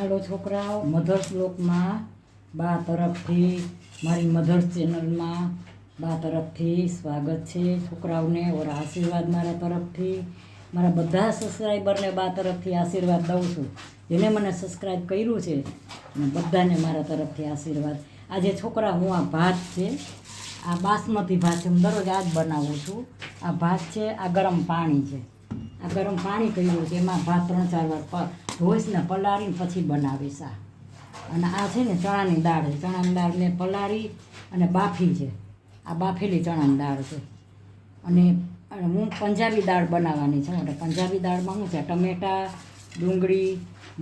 હાલો છોકરાઓ, મધર્સ બ્લોકમાં બા તરફથી મારી મધર્સ ચેનલમાં બા તરફથી સ્વાગત છે છોકરાઓને. ઓર આશીર્વાદ મારા તરફથી, મારા બધા સબસ્ક્રાઈબરને બા તરફથી આશીર્વાદ દઉં છું. જેને મને સબસ્ક્રાઈબ કર્યું છે અને બધાને મારા તરફથી આશીર્વાદ. આજે છોકરા હું આ ભાત છે, આ બાસમતી ભાત છે, હું દરરોજ આ જ બનાવું છું. આ ભાત છે, આ ગરમ પાણી છે, આ ગરમ પાણી કર્યું છે, એમાં ભાત 3-4 વાર ધોઈશને પલાળીને પછી બનાવીશ આ. અને આ છે ને ચણાની દાળ છે, ચણાની દાળ મેં પલાળી અને બાફી છે. આ બાફેલી ચણાની દાળ છે. અને હું પંજાબી દાળ બનાવવાની છું. એટલે પંજાબી દાળમાં શું છે, ટમેટાં, ડુંગળી,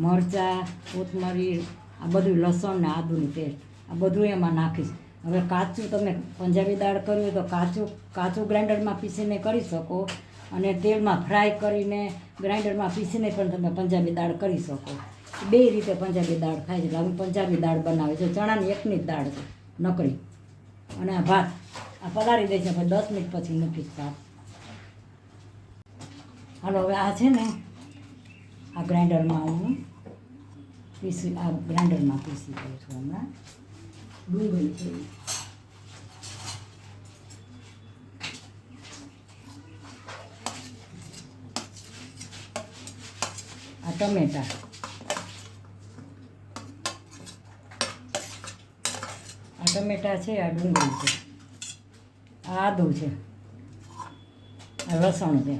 મરચાં, કોથમરી, આ બધું લસણ ને આદુની પેસ્ટ, આ બધું એમાં નાખીશ. હવે કાચું તમે પંજાબી દાળ કરવી હોય તો કાચું ગ્રાઇન્ડરમાં પીસીને કરી શકો, અને તેલમાં ફ્રાય કરીને ગ્રાઇન્ડરમાં પીસીને પણ તમે પંજાબી દાળ કરી શકો. બે રીતે પંજાબી દાળ ખાય છે. એટલે હું પંજાબી દાળ બનાવે છે. ચણાની એકની જ દાળ છે, નકરી. અને આ ભાત આ પલાળી દે છે, પછી 10 મિનિટ પછી મૂકીશ ભાત. હાલો હવે આ છે ને આ ગ્રાઇન્ડરમાં હું ગ્રાઇન્ડરમાં પીસી દઉં છું. હમણાં ડુંગળી છે, આ ટમેટા, આ ટમેટા છે, આ ડુંગળી છે, આ આદુ છે, આ લસણ છે,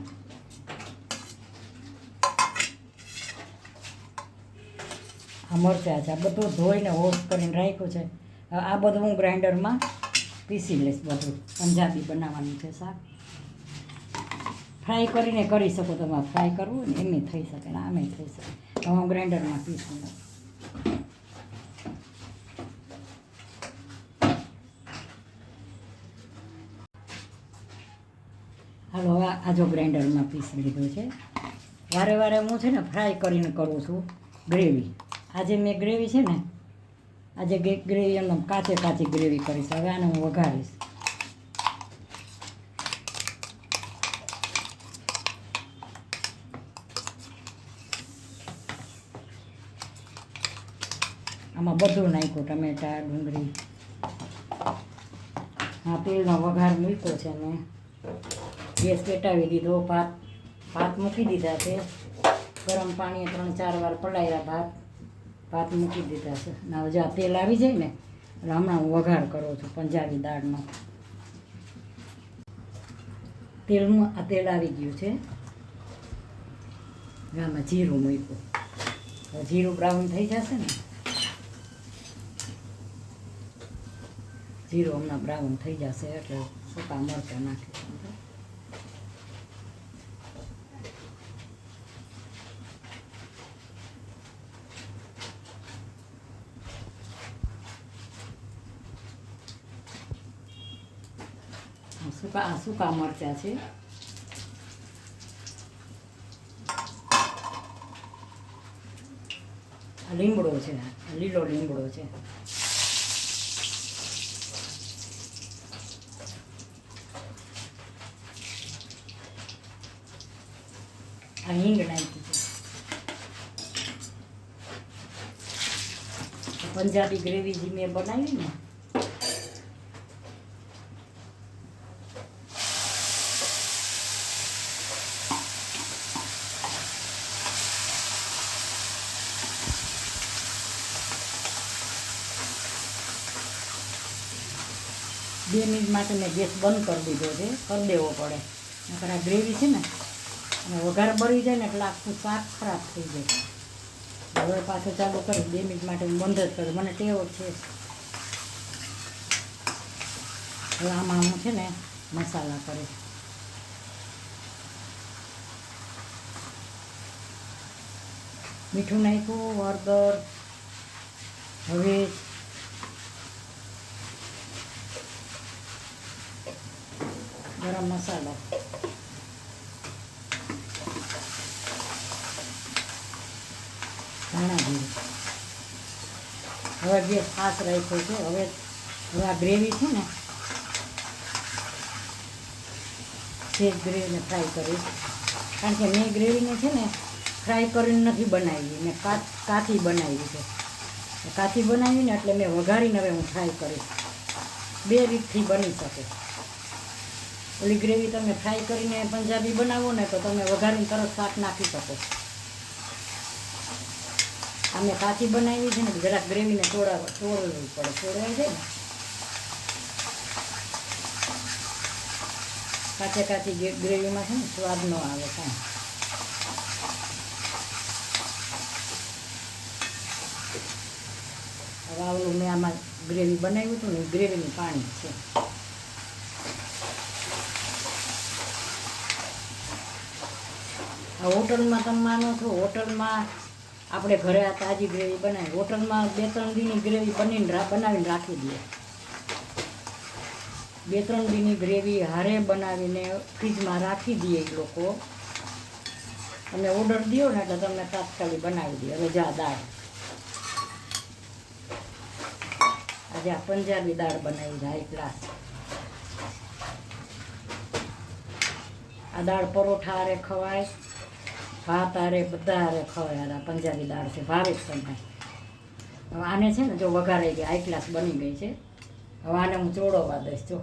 આ મરચાં છે. આ બધું ધોઈને વોશ કરીને રાખ્યું છે. આ બધું હું ગ્રાઇન્ડરમાં પીસી લઈશ. બધું પંજાબી બનાવવાનું છે શાક. ફ્રાય કરીને કરી શકો, તમારે ફ્રાય કરવું ને એમ થઈ શકે ને આમે થઈ શકે. તો હું ગ્રાઇન્ડરમાં પીસું. હાલો હવે આ જો ગ્રાઇન્ડરમાં પીસી લીધું છે. વારે વારે હું છે ને ફ્રાય કરીને કરું છું ગ્રેવી. આજે મેં ગ્રેવી છે ને, આજે ગ્રેવી એનો કાચી ગ્રેવી કરીશ. હવે આને હું વઘારીશ. આમાં બધું નાખ્યું, ટમેટાં, ડુંગળી. હા, તેલનો વઘાર મૂક્યો છે ને ગેસ પેટાવી દીધો. ભાત મૂકી દીધા છે. ગરમ પાણીએ 3-4 વાર પલાળ્યા ભાત મૂકી દીધા છે. અને હવે જ્યાં તેલ આવી જાય ને એટલે હમણાં હું વઘાર કરું છું પંજાબી દાળનો. તેલમાં આ તેલ આવી ગયું છે. આમાં જીરું મૂક્યું. જીરું બ્રાઉન થઈ જશે ને, જીરું હમણાં બ્રાઉન થઈ જશે એટલે સૂકા મરચાં નાખીશું. સૂકા મરચાં છે. આ લીમડો છે, લીલો લીમડો છે. આ હિંગ નાખી છે. પંજાબી ગ્રેવી જે મેં બનાવી ને, બે મિનિટ માટે મેં ગેસ બંધ કરી દીધો છે. કરી દેવો પડે, નકર આ ગ્રેવી છે ને અને વઘાર બળી જાય ને એટલે આખું શાક ખરાબ થઈ જાય. હવે પાછું ચાલુ કરી 2 મિનિટ માટે હું બંધ જ કરું, મને ટેવ છે. હવે આમાં હું છે ને મસાલા કરીશ. મીઠું નાખ્યું, હળદર, હવે ગરમ મસાલો, ધાણા જીરું. હવે ગેસ ફાસ્ટ રાખ્યો છે. હવે આ ગ્રેવી છે ને, સેજ ગ્રેવીને ફ્રાય કરીશ. કારણ કે મેં ગ્રેવીને છે ને ફ્રાય કરીને નથી બનાવી, મેં કાચી બનાવી છે. કાચી બનાવીને એટલે મેં વઘારીને હવે હું ફ્રાય કરીશ. 2 રીતથી બની શકે. ઓલી ગ્રેવી તમે ફ્રાય કરીને પંજાબી બનાવો ને તો તમે વઘારીને તરત શાક નાખી શકો. આ મેં કાચી બનાવી છે ને જરાક ગ્રેવીને ચોળવવી પડે. ચોળવાઈ જાય ને કાચી ગ્રેવીમાં છે ને સ્વાદ ન આવે કાંઈ. હવે આવલું મેં આમાં ગ્રેવી બનાવ્યું હતું ને ગ્રેવીનું પાણી છે. હોટલમાં તમે માનો છો, હોટલમાં આપણે ઘરે આ તાજી ગ્રેવી બનાવી, હોટલમાં 2-3 દીની ગ્રેવી બનાવીને રાખી દઈએ. 2-3 દીની ગ્રેવી હારે બનાવીને ફ્રીજમાં રાખી દઈએ એ લોકો. તમે ઓર્ડર દો ને એટલે તમને તાત્કાલિક બનાવી દે. હવે જા દાળ, આજે આ પંજાબી દાળ બનાવી જાય ક્લાસ. આ દાળ પરોઠા હારે ખવાય, ભાત હારે, બધા હારે ખવાય. આ પંજાબી દાળ છે, ભાવે જ તમને. હવે આને છે ને જો વઘારાઈ ગઈ, હાઈ ક્લાસ બની ગઈ છે. હવે આને હું ચોળવવા દઈશ જો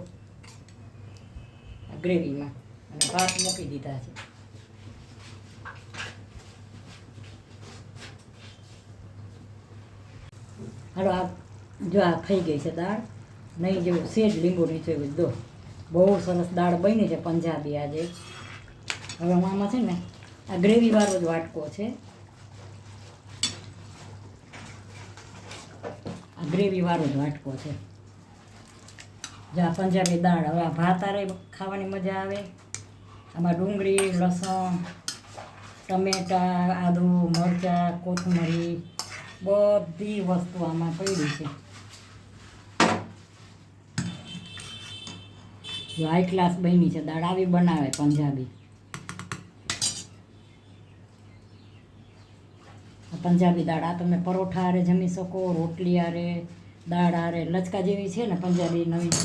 ગ્રેવીમાં, અને ભાત મૂકી દીધા છે. હાલો આ જો આ થઈ ગઈ છે દાળ, નહીં જેવું સેજ લીંબુ નીચોયું દો. બહુ સરસ દાળ બની છે પંજાબી આજે. હવે હું આમાં છે ને આ ગ્રેવીવાળો જ વાટકો છે, આ ગ્રેવીવાળો જ વાટકો છે. જો આ પંજાબી દાળ. હવે આ ભાત આરે ખાવાની મજા આવે. આમાં ડુંગળી, લસણ, ટમેટાં, આદુ, મરચાં, કોથમરી બધી વસ્તુ આમાં પડી છે. જો હાઈ ક્લાસ બની છે દાળ. આવી બનાવે પંજાબી. પંજાબી દાળ આ તમે પરોઠા હારે જમી શકો, રોટલી હારે, દાળ હારે. લચકા જેવી છે ને પંજાબી નવી.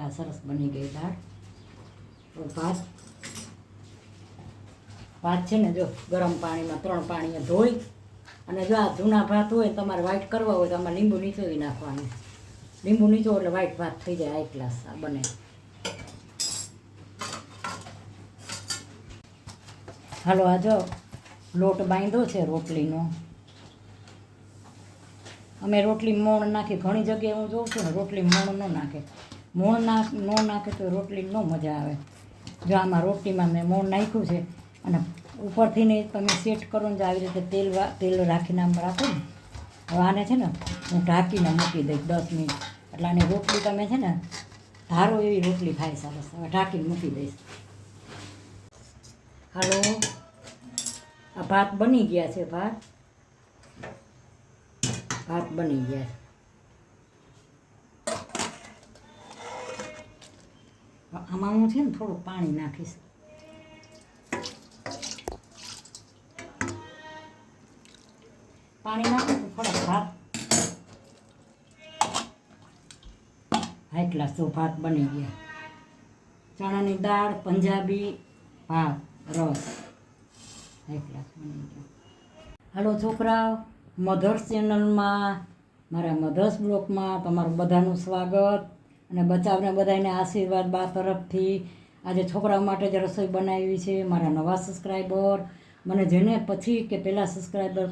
આ સરસ બની ગઈ દાળ. ભાત છે ને જો ગરમ પાણીમાં 3 પાણીએ ધોઈ, અને જો આ જૂના ભાત હોય તમારે વ્હાઈટ કરવા હોય તો આમાં લીંબુ નીચોવી નાખવાનું. લીંબુ નીચો એટલે વ્હાઈટ ભાત થઈ જાય હાઈ ક્લાસ. આ બને. હાલો આ જો લોટ બાંધ્યો છે રોટલીનો. અમે રોટલી મોણ નાખી. ઘણી જગ્યાએ હું જોઉં છું ને રોટલી મોણ ન નાખે. મોણ ન નાખે તો રોટલી ન મજા આવે. જો આમાં રોટલીમાં મેં મોણ નાખ્યું છે, અને ઉપરથી ને તમે સેટ કરો ને આવી રીતે તેલ રાખીને આમ રાખો ને. હવે આને છે ને હું ઢાંકીને મૂકી દઈશ 10 મિનિટ. એટલે આની રોટલી તમે છે ને ધારો એવી રોટલી થાય સરસ. હવે ઢાંકીને મૂકી દઈશ. હાલો આ ભાત બની ગયા છે. ભાત બની ગયા. આમાં હું છે ને થોડું પાણી નાખીશ. પાણી નાખું તો થોડા ભાત હાઈ ક્લાસ. તો ભાત બની ગયા. ચણાની દાળ, પંજાબી ભાત, રસ હાઈ ક્લાસ બની ગયા. હાલો છોકરાઓ, મધર્સ ચેનલમાં, મારા મધર્સ બ્લોગમાં તમારું બધાનું સ્વાગત. અને બચાવને બધાને આશીર્વાદ બા તરફથી. આજે છોકરાઓ માટે જ રસોઈ બનાવી છે. મારા નવા સબસ્ક્રાઈબર, મને જેને પછી કે પહેલાં સબસ્ક્રાઈબર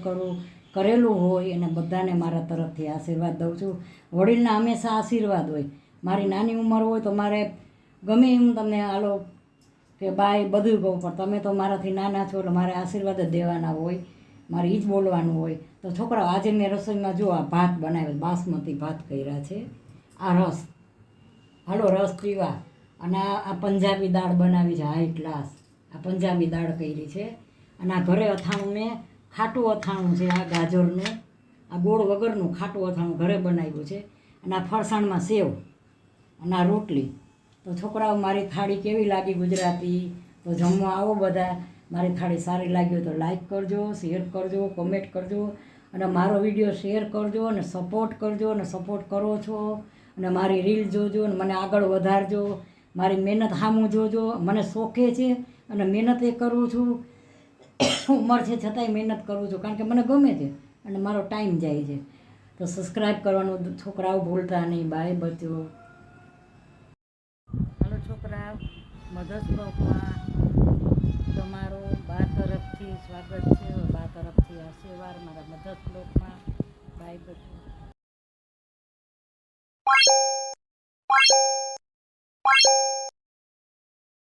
કરેલું હોય એને બધાને મારા તરફથી આશીર્વાદ દઉં છું. વડીલના હંમેશા આશીર્વાદ હોય. મારી નાની ઉંમર હોય તો મારે ગમે એમ તમને હાલો કે બાય બધું કહું, પણ તમે તો મારાથી નાના છો એટલે મારે આશીર્વાદ જ દેવાના હોય. મારે એ જ બોલવાનું હોય. તો છોકરાઓ આજે મેં રસોઈમાં જો આ ભાત બનાવ્યા, બાસમતી ભાત કર્યા છે. આ રસ, હાલો રસ પીવા. અને આ પંજાબી દાળ બનાવી છે હાઈ ક્લાસ. આ પંજાબી દાળ કરી છે. અને આ ઘરે અથાણું મેં ખાટું અથાણું છે. આ ગાજરનું, આ ગોળ વગરનું ખાટું અથાણું ઘરે બનાવ્યું છે. અને આ ફરસાણમાં સેવ અને આ રોટલી. તો છોકરાઓ મારી થાળી કેવી લાગી ગુજરાતી? તો જમવા આવો બધા. મારી થાળી સારી લાગી હોય તો લાઈક કરજો, શેર કરજો, કમેન્ટ કરજો, અને મારો વિડીયો શેર કરજો અને સપોર્ટ કરજો. અને સપોર્ટ કરો છો અને મારી રીલ જોજો અને મને આગળ વધારજો. મારી મહેનત સામું જોજો. મને શોખે છે અને મહેનત એ કરું છું. ઉંમર છે છતાંય મહેનત કરું છું, કારણ કે મને ગમે છે અને મારો ટાઈમ જાય છે. તો સબસ્ક્રાઈબ કરવાનું છોકરાઓ ભૂલતા નહીં. બાય બચ્ચો. હાલો છોકરાઓ, મધર્સ બ્લોગમાં તમારું બા તરફથી સ્વાગત છે. બા તરફથી આશીર્વાદ મારા મધર્સ બ્લોગમાં. બાય બચ્ચો.